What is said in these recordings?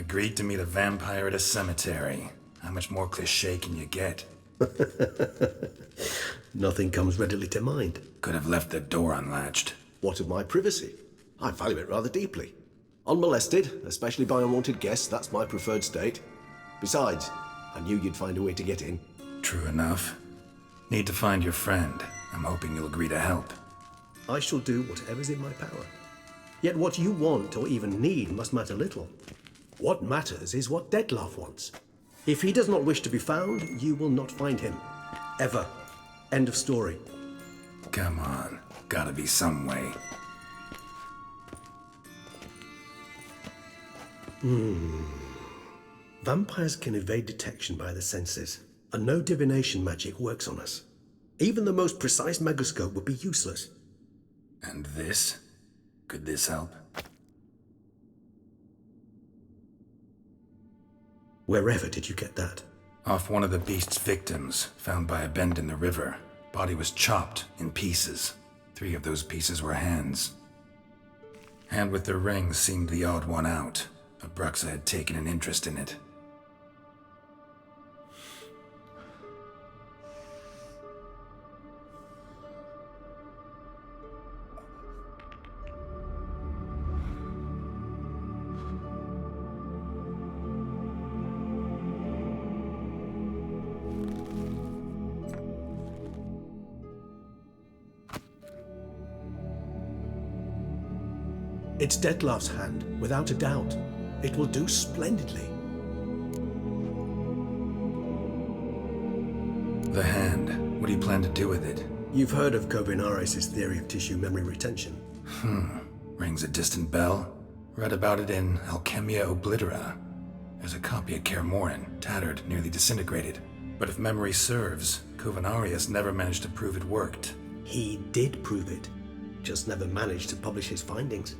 Agreed to meet a vampire at a cemetery. How much more cliché can you get? Nothing comes readily to mind. Could have left the door unlatched. What of my privacy? I value it rather deeply. Unmolested, especially by unwanted guests, that's my preferred state. Besides, I knew you'd find a way to get in. True enough. Need to find your friend. I'm hoping you'll agree to help. I shall do whatever's in my power. Yet what you want or even need must matter little. What matters is what Dettlaff wants. If he does not wish to be found, you will not find him. Ever. End of story. Come on. Gotta be some way. Vampires can evade detection by the senses, and no divination magic works on us. Even the most precise megoscope would be useless. And this? Could this help? Wherever did you get that? Off one of the beast's victims, found by a bend in the river. Body was chopped in pieces. 3 of those pieces were hands. Hand with the ring seemed the odd one out. Abruxa had taken an interest in it. It's Dettlaff's hand, without a doubt. It will do splendidly. The hand. What do you plan to do with it? You've heard of Kovinares' theory of tissue memory retention. Rings a distant bell. Read about it in Alchemia Oblitera. There's a copy at Kaer Morhen, tattered, nearly disintegrated. But if memory serves, Kovinares never managed to prove it worked. He did prove it, just never managed to publish his findings.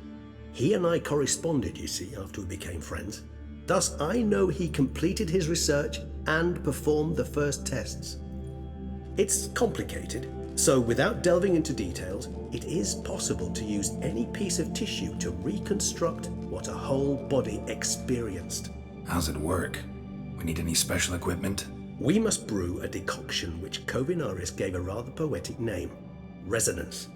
He and I corresponded, you see, after we became friends. Thus, I know he completed his research and performed the first tests. It's complicated, so without delving into details, it is possible to use any piece of tissue to reconstruct what a whole body experienced. How's it work? We need any special equipment? We must brew a decoction which Kovinares gave a rather poetic name, resonance.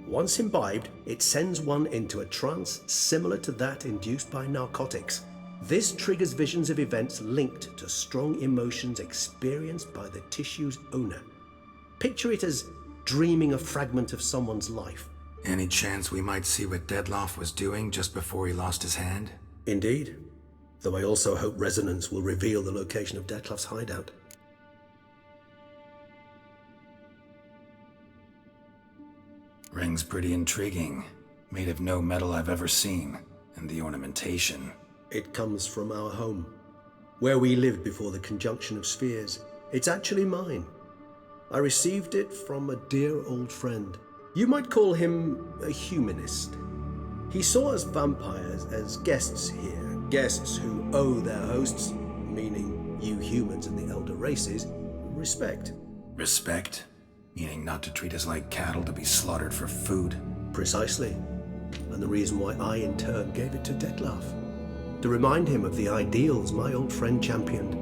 Once imbibed, it sends one into a trance similar to that induced by narcotics. This triggers visions of events linked to strong emotions experienced by the tissue's owner. Picture it as dreaming a fragment of someone's life. Any chance we might see what Dettlaff was doing just before he lost his hand? Indeed. Though I also hope resonance will reveal the location of Dettlaff's hideout. Ring's pretty intriguing. Made of no metal I've ever seen. And the ornamentation. It comes from our home, where we lived before the conjunction of spheres. It's actually mine. I received it from a dear old friend. You might call him a humanist. He saw us vampires as guests here, guests who owe their hosts, meaning you humans and the elder races, respect. Respect? Meaning not to treat us like cattle to be slaughtered for food? Precisely. And the reason why I, in turn, gave it to Dettlaff. To remind him of the ideals my old friend championed.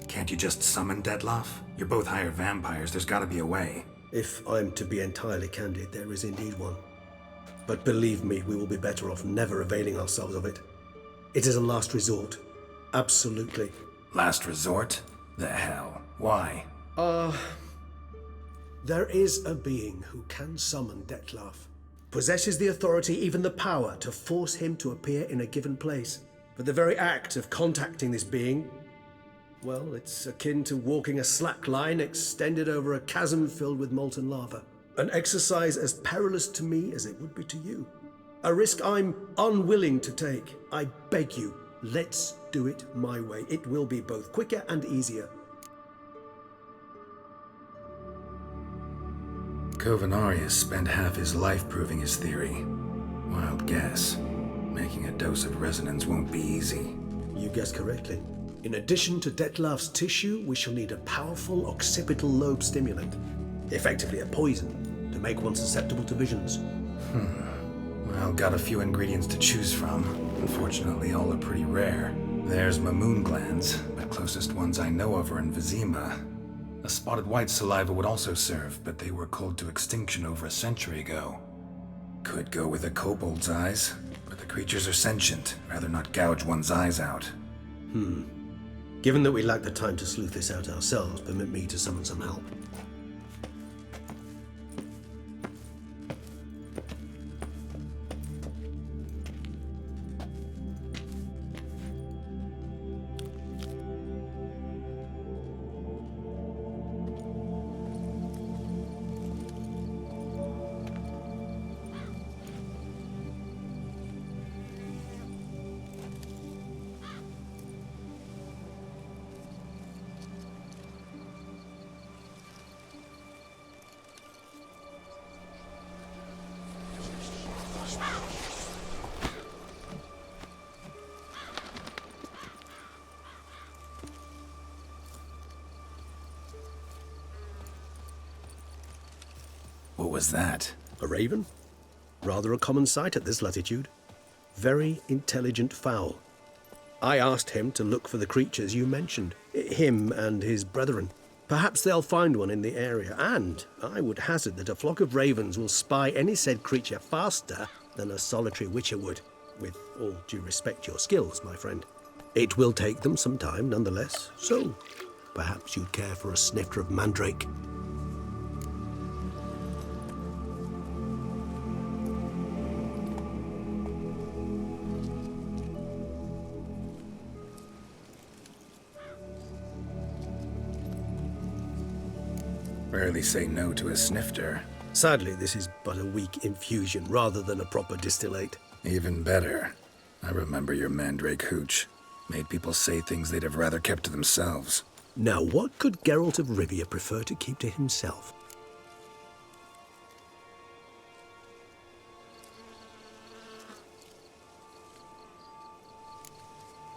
Can't you just summon Dettlaff? You're both hired vampires, there's gotta be a way. If I'm to be entirely candid, there is indeed one. But believe me, we will be better off never availing ourselves of it. It is a last resort. Absolutely. Last resort? The hell? Why? There is a being who can summon Dettlaff. possesses the authority, even the power, to force him to appear in a given place. But the very act of contacting this being, well, it's akin to walking a slack line extended over a chasm filled with molten lava. An exercise as perilous to me as it would be to you. A risk I'm unwilling to take. I beg you, let's do it my way. It will be both quicker and easier. Covenarius spent half his life proving his theory. Wild guess. Making a dose of resonance won't be easy. You guessed correctly. In addition to Detlef's tissue, we shall need a powerful occipital lobe stimulant. Effectively a poison, to make one susceptible to visions. Well, got a few ingredients to choose from. Unfortunately, all are pretty rare. There's Mamoon glands, but closest ones I know of are in Vizima. A spotted white saliva would also serve, but they were cold to extinction over a century ago. Could go with a kobold's eyes, but the creatures are sentient. Rather not gouge one's eyes out. Given that we lack the time to sleuth this out ourselves, permit me to summon some help. What was that? A raven? Rather a common sight at this latitude. Very intelligent fowl. I asked him to look for the creatures you mentioned, him and his brethren. Perhaps they'll find one in the area, and I would hazard that a flock of ravens will spy any said creature faster than a solitary witcher would, with all due respect to your skills, my friend. It will take them some time, nonetheless, so perhaps you'd care for a snifter of mandrake. Rarely say no to a snifter. Sadly, this is but a weak infusion rather than a proper distillate. Even better. I remember your mandrake hooch. Made people say things they'd have rather kept to themselves. Now, what could Geralt of Rivia prefer to keep to himself?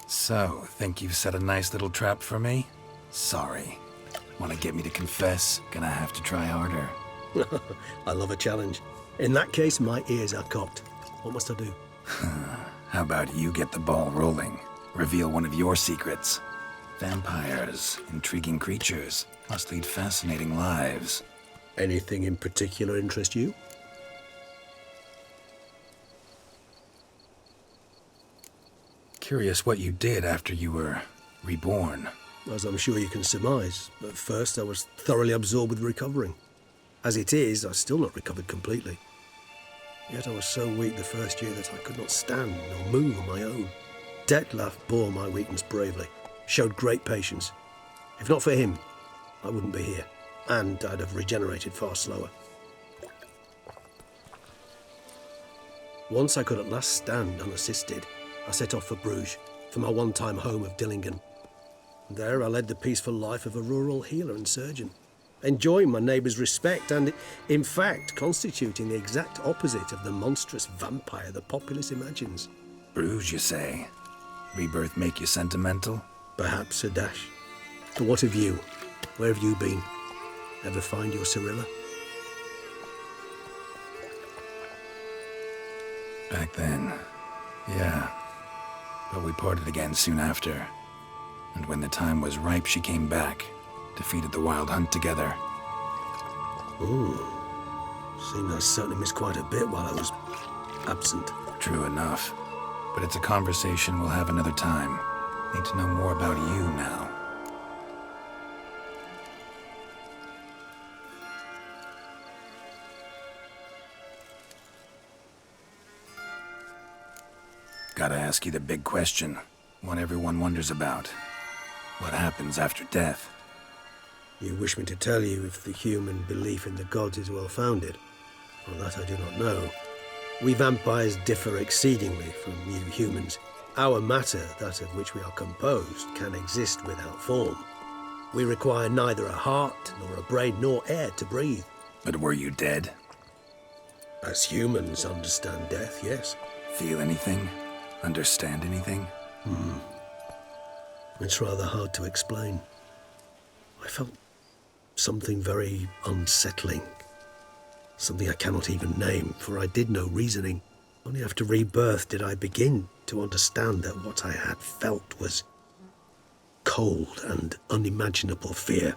So, think you've set a nice little trap for me? Sorry. Want to get me to confess? Gonna have to try harder. I love a challenge. In that case, my ears are cocked. What must I do? How about you get the ball rolling? Reveal one of your secrets. Vampires, intriguing creatures, must lead fascinating lives. Anything in particular interest you? Curious what you did after you were reborn. As I'm sure you can surmise, at first I was thoroughly absorbed with recovering. As it is, I've still not recovered completely. Yet I was so weak the first year that I could not stand or move on my own. Detlef bore my weakness bravely, showed great patience. If not for him, I wouldn't be here, and I'd have regenerated far slower. Once I could at last stand unassisted, I set off for Bruges, for my one-time home of Dillingen. There I led the peaceful life of a rural healer and surgeon, enjoying my neighbours' respect and, in fact, constituting the exact opposite of the monstrous vampire the populace imagines. Bruges, you say? Rebirth make you sentimental? Perhaps a dash. But what of you? Where have you been? Ever find your Cirilla? Back then, yeah. But we parted again soon after. And when the time was ripe, she came back. Defeated the Wild Hunt together. Ooh. Seems I certainly missed quite a bit while I was absent. True enough. But it's a conversation we'll have another time. Need to know more about you now. Gotta ask you the big question. One everyone wonders about. What happens after death? You wish me to tell you if the human belief in the gods is well founded? Well, that I do not know. We vampires differ exceedingly from you humans. Our matter, that of which we are composed, can exist without form. We require neither a heart, nor a brain, nor air to breathe. But were you dead? As humans understand death, yes. Feel anything? Understand anything? It's rather hard to explain. I felt something very unsettling. Something I cannot even name, for I did no reasoning. Only after rebirth did I begin to understand that what I had felt was cold and unimaginable fear.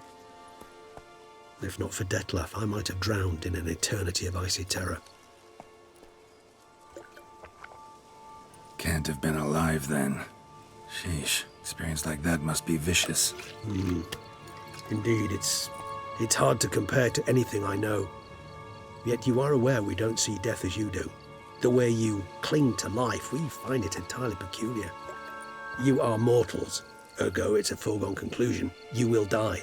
If not for Detlef, I might have drowned in an eternity of icy terror. Can't have been alive then. Sheesh, experience like that must be vicious. Indeed, it's hard to compare to anything I know. Yet you are aware we don't see death as you do. The way you cling to life, we find it entirely peculiar. You are mortals, ergo it's a foregone conclusion. You will die.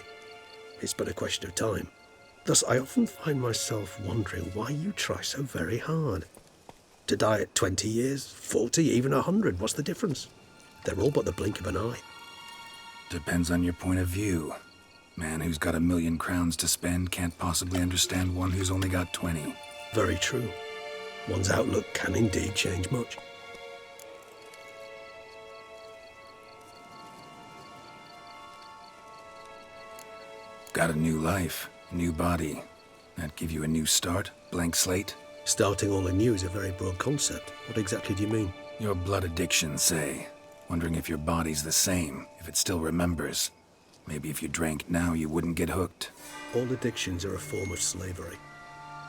It's but a question of time. Thus, I often find myself wondering why you try so very hard. To die at 20 years, 40, even 100, what's the difference? They're all but the blink of an eye. Depends on your point of view. Man who's got 1,000,000 crowns to spend can't possibly understand one who's only got 20. Very true. One's outlook can indeed change much. Got a new life, a new body. That give you a new start? Blank slate? Starting all anew is a very broad concept. What exactly do you mean? Your blood addiction, say. Wondering if your body's the same, if it still remembers. Maybe if you drank now, you wouldn't get hooked. All addictions are a form of slavery.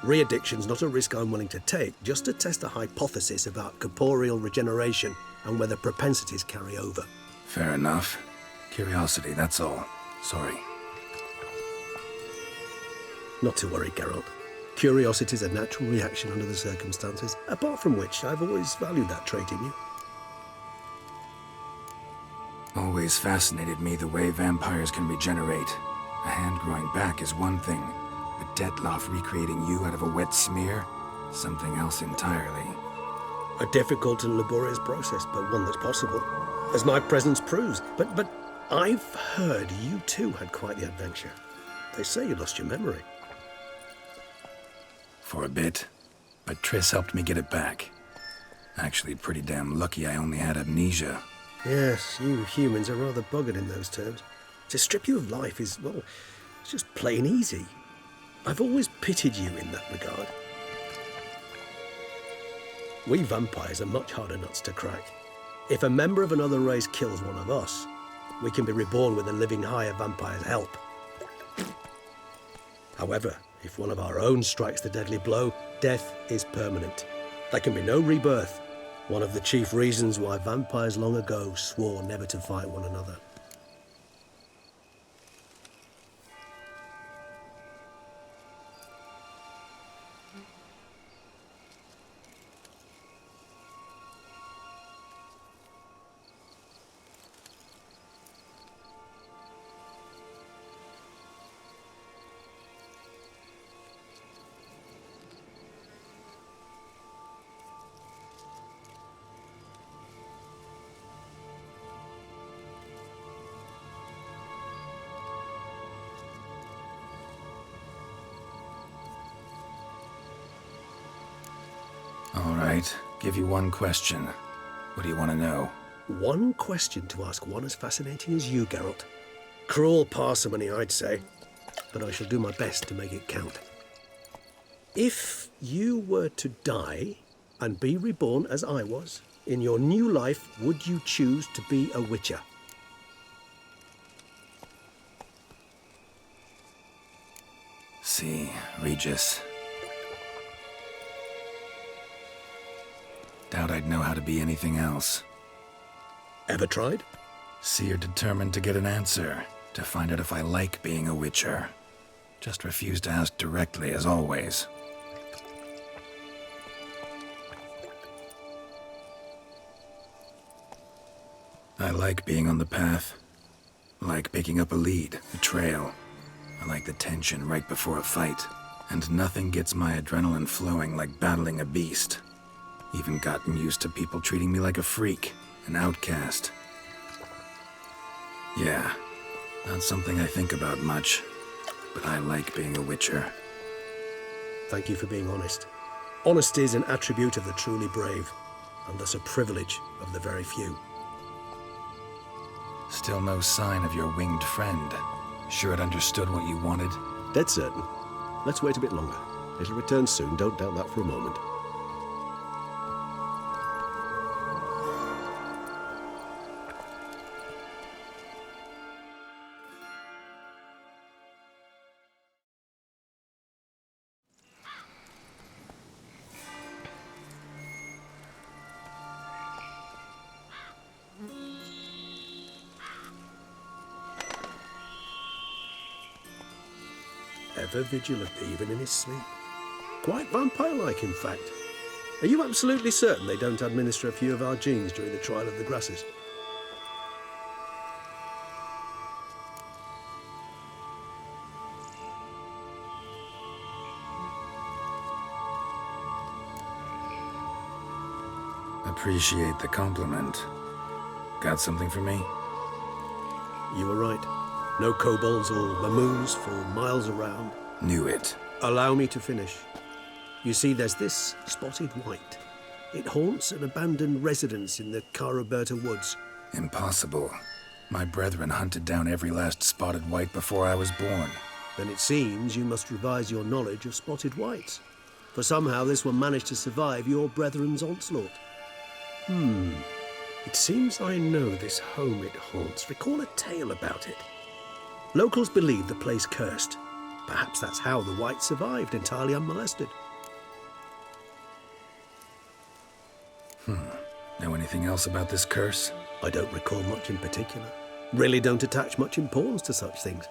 Re-addiction's not a risk I'm willing to take, just to test a hypothesis about corporeal regeneration and whether propensities carry over. Fair enough. Curiosity, that's all. Sorry. Not to worry, Geralt. Curiosity is a natural reaction under the circumstances, apart from which I've always valued that trait in you. Always fascinated me the way vampires can regenerate. A hand growing back is one thing, but Detlef recreating you out of a wet smear? Something else entirely. A difficult and laborious process, but one that's possible, as my presence proves. But I've heard you too had quite the adventure. They say you lost your memory. For a bit, but Triss helped me get it back. Actually, pretty damn lucky I only had amnesia. Yes, you humans are rather buggered in those terms. To strip you of life is, well, it's just plain easy. I've always pitied you in that regard. We vampires are much harder nuts to crack. If a member of another race kills one of us, we can be reborn with a living higher vampire's help. However, if one of our own strikes the deadly blow, death is permanent. There can be no rebirth. One of the chief reasons why vampires long ago swore never to fight one another. All right, give you one question. What do you want to know? One question to ask one as fascinating as you, Geralt. Cruel parsimony, I'd say, but I shall do my best to make it count. If you were to die and be reborn as I was, in your new life, would you choose to be a witcher? See, Regis. Doubt I'd know how to be anything else. Ever tried? See, you're determined to get an answer, to find out if I like being a witcher. Just refuse to ask directly, as always. I like being on the path. I like picking up a lead, a trail. I like the tension right before a fight. And nothing gets my adrenaline flowing like battling a beast. Even gotten used to people treating me like a freak, an outcast. Yeah, not something I think about much, but I like being a Witcher. Thank you for being honest. Honesty is an attribute of the truly brave, and thus a privilege of the very few. Still no sign of your winged friend. Sure it understood what you wanted? Dead certain. Let's wait a bit longer. It'll return soon, don't doubt that for a moment. Ever vigilant, even in his sleep. Quite vampire-like, in fact. Are you absolutely certain they don't administer a few of our genes during the trial of the grasses? Appreciate the compliment. Got something for me? You were right. No kobolds or mamoons for miles around. Knew it. Allow me to finish. You see, there's this spotted white. It haunts an abandoned residence in the Caraberta woods. Impossible. My brethren hunted down every last spotted white before I was born. Then it seems you must revise your knowledge of spotted whites. For somehow this one managed to survive your brethren's onslaught. It seems I know this home it haunts. Recall a tale about it. Locals believe the place cursed. Perhaps that's how the whites survived, entirely unmolested. Know anything else about this curse? I don't recall much in particular. Really don't attach much importance to such things.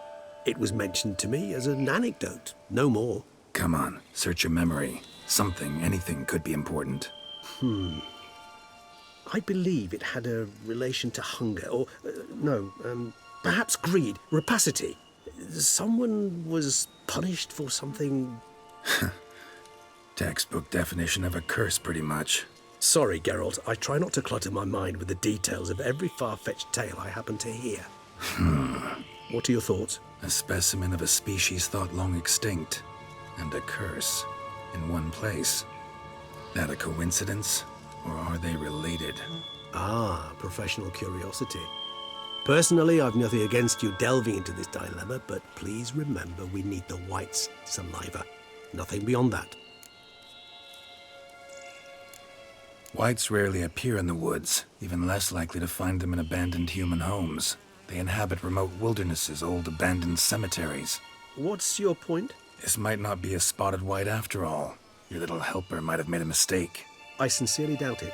It was mentioned to me as an anecdote, no more. Come on, search your memory. Something, anything could be important. I believe it had a relation to hunger, or, perhaps greed, rapacity. Someone was punished for something. Textbook definition of a curse, pretty much. Sorry, Geralt, I try not to clutter my mind with the details of every far-fetched tale I happen to hear. What are your thoughts? A specimen of a species thought long extinct, and a curse in one place. That a coincidence, or are they related? Ah, professional curiosity. Personally, I've nothing against you delving into this dilemma, but please remember we need the whites' saliva. Nothing beyond that. Whites rarely appear in the woods, even less likely to find them in abandoned human homes. They inhabit remote wildernesses, old abandoned cemeteries. What's your point? This might not be a spotted white after all. Your little helper might have made a mistake. I sincerely doubt it.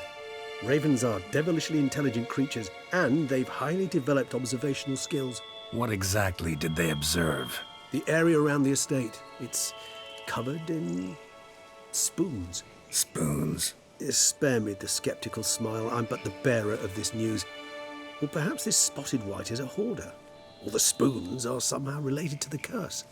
Ravens are devilishly intelligent creatures, and they've highly developed observational skills. What exactly did they observe? The area around the estate, it's covered in spoons. Spoons? Spare me the skeptical smile. I'm but the bearer of this news. Or perhaps this spotted white is a hoarder. Or the spoons are somehow related to the curse.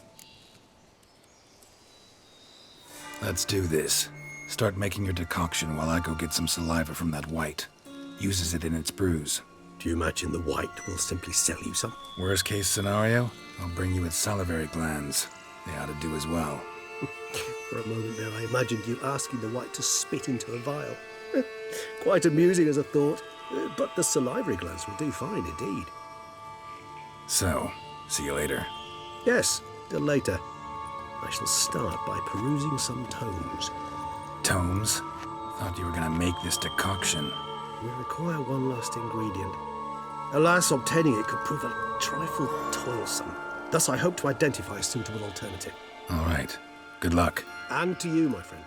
Let's do this. Start making your decoction while I go get some saliva from that white. Uses it in its brews. Do you imagine the white will simply sell you some? Worst case scenario, I'll bring you its salivary glands. They ought to do as well. For a moment there, I imagined you asking the white to spit into a vial. Quite amusing as a thought, but the salivary glands will do fine indeed. So, see you later. Yes, till later. I shall start by perusing some tomes. Tomes? Thought you were gonna make this decoction. We require one last ingredient. Alas, obtaining it could prove a trifle toilsome. Thus, I hope to identify a suitable alternative. All right. Good luck. And to you, my friend.